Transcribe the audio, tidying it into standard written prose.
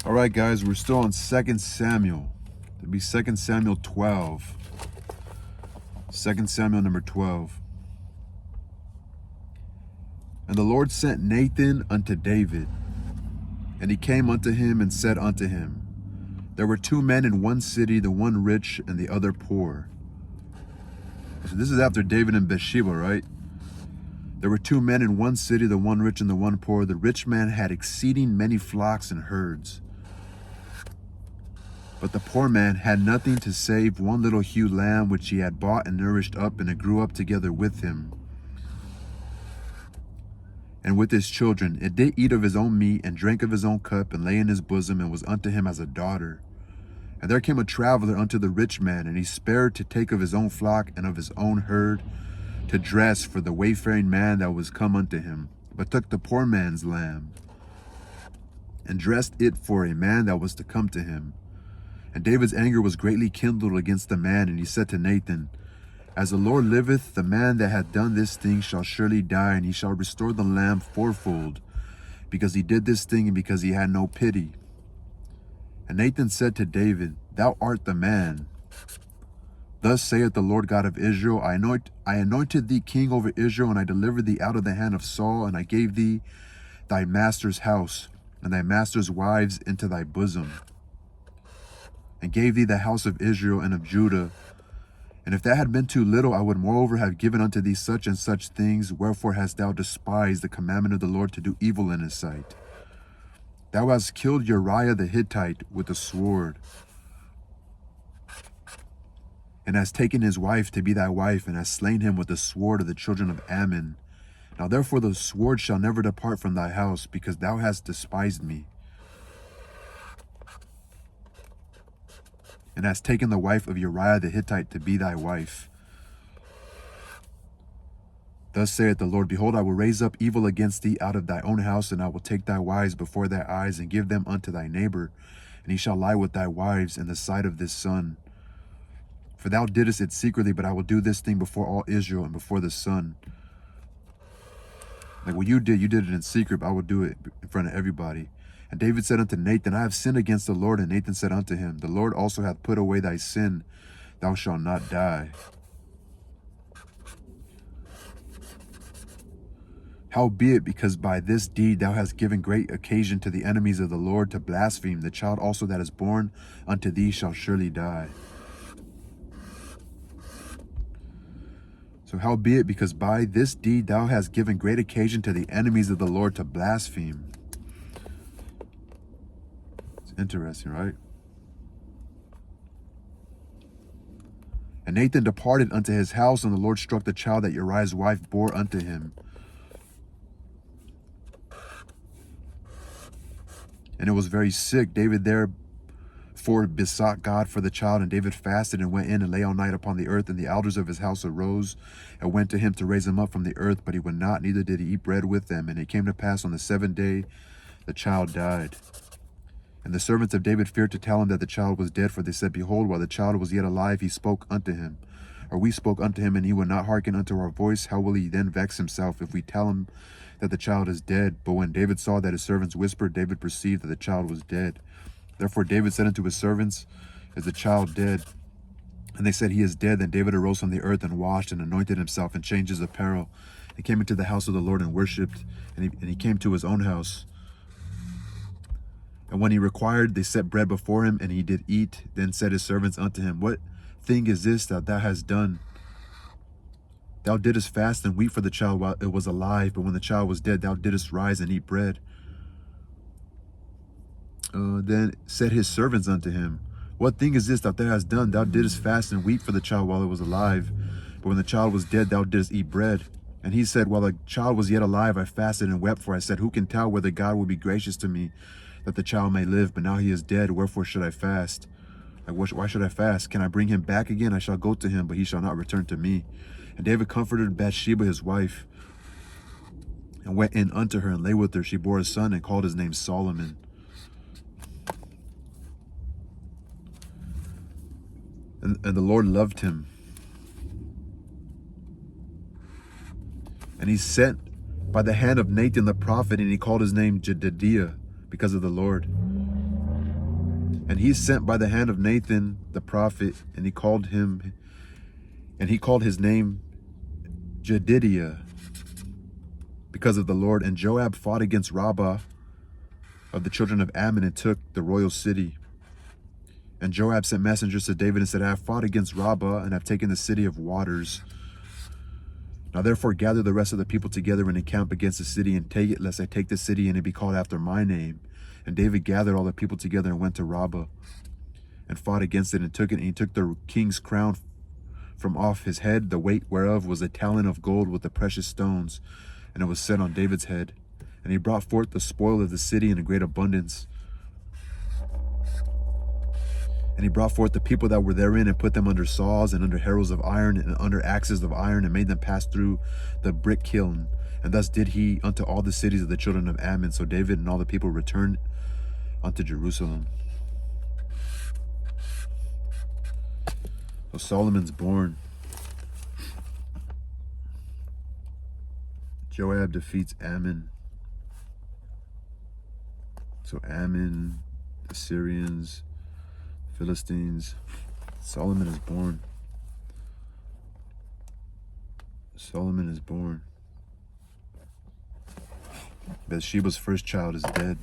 All right, guys, we're still on 2 Samuel. It'll be 2 Samuel 12. 2 Samuel number 12. And the Lord sent Nathan unto David, and he came unto him and said unto him, There were two men in one city, the one rich and the other poor. So this is after David and Bathsheba, right? There were two men in one city, the one rich and the one poor. The rich man had exceeding many flocks and herds, but the poor man had nothing to save one little ewe lamb which he had bought and nourished up, and it grew up together with him and with his children. It did eat of his own meat, and drank of his own cup, and lay in his bosom, and was unto him as a daughter. And there came a traveler unto the rich man, and he spared to take of his own flock and of his own herd to dress for the wayfaring man that was come unto him, but took the poor man's lamb, and dressed it for a man that was to come to him. And David's anger was greatly kindled against the man, and he said to Nathan, As the Lord liveth, the man that hath done this thing shall surely die, and he shall restore the lamb fourfold, because he did this thing, and because he had no pity. And Nathan said to David, Thou art the man. Thus saith the Lord God of Israel, I anointed thee king over Israel, and I delivered thee out of the hand of Saul, and I gave thee thy master's house, and thy master's wives into thy bosom, and gave thee the house of Israel and of Judah. And if that had been too little, I would moreover have given unto thee such and such things. Wherefore hast thou despised the commandment of the Lord to do evil in his sight? Thou hast killed Uriah the Hittite with a sword, and hast taken his wife to be thy wife, and hast slain him with the sword of the children of Ammon. Now therefore the sword shall never depart from thy house, because thou hast despised me, and hast taken the wife of Uriah the Hittite to be thy wife. Thus saith the Lord, Behold, I will raise up evil against thee out of thy own house, and I will take thy wives before thy eyes, and give them unto thy neighbor, and he shall lie with thy wives in the sight of this sun. For thou didst it secretly, but I will do this thing before all Israel and before the sun. Like what you did it in secret, but I will do it in front of everybody. And David said unto Nathan, I have sinned against the Lord. And Nathan said unto him, The Lord also hath put away thy sin. Thou shalt not die. Howbeit, because by this deed thou hast given great occasion to the enemies of the Lord to blaspheme, the child also that is born unto thee shall surely die. So howbeit, because by this deed thou hast given great occasion to the enemies of the Lord to blaspheme. It's interesting, right? And Nathan departed unto his house, and the Lord struck the child that Uriah's wife bore unto him. And it was very sick. David therefore besought God for the child, and David fasted and went in and lay all night upon the earth. And the elders of his house arose and went to him to raise him up from the earth, but he would not, neither did he eat bread with them. And it came to pass on the seventh day the child died. And the servants of David feared to tell him that the child was dead, for they said, Behold, while the child was yet alive, he spoke unto him, or we spoke unto him, and he would not hearken unto our voice. How will he then vex himself if we tell him that the child is dead? But when David saw that his servants whispered, David perceived that the child was dead. Therefore David said unto his servants, Is the child dead? And they said, He is dead. Then David arose from the earth, and washed, and anointed himself, and changed his apparel, and came into the house of the Lord, and worshipped. And he came to his own house. And when he required, they set bread before him, and he did eat. Then said his servants unto him, What thing is this that thou hast done? Thou didst fast and weep for the child while it was alive, but when the child was dead, thou didst rise and eat bread. Then said his servants unto him, What thing is this that thou hast done? Thou didst fast and weep for the child while it was alive, but when the child was dead, thou didst eat bread. And he said, While the child was yet alive, I fasted and wept, for I said, Who can tell whether God will be gracious to me, that the child may live? But now he is dead, wherefore should I fast? Why should I fast? Can I bring him back again? I shall go to him, but he shall not return to me. And David comforted Bathsheba his wife, and went in unto her, and lay with her. She bore a son, and called his name Solomon. And the Lord loved him. And he sent by the hand of Nathan the prophet, and he called his name Jedediah, because of the Lord. And he sent by the hand of Nathan the prophet, and he called his name Jedidiah, because of the Lord. And Joab fought against Rabbah of the children of Ammon and took the royal city. And Joab sent messengers to David and said, I have fought against Rabbah and have taken the city of waters. Now therefore gather the rest of the people together and encamp against the city and take it, lest I take the city and it be called after my name. And David gathered all the people together and went to Rabbah and fought against it and took it. And he took the king's crown from off his head, the weight whereof was a talent of gold with the precious stones, and it was set on David's head. And he brought forth the spoil of the city in a great abundance. And he brought forth the people that were therein and put them under saws and under harrows of iron and under axes of iron and made them pass through the brick kiln. And thus did he unto all the cities of the children of Ammon. So David and all the people returned unto Jerusalem. So Solomon's born. Joab defeats Ammon. So Ammon, the Syrians, Philistines. Solomon is born. Solomon is born. Bathsheba's first child is dead.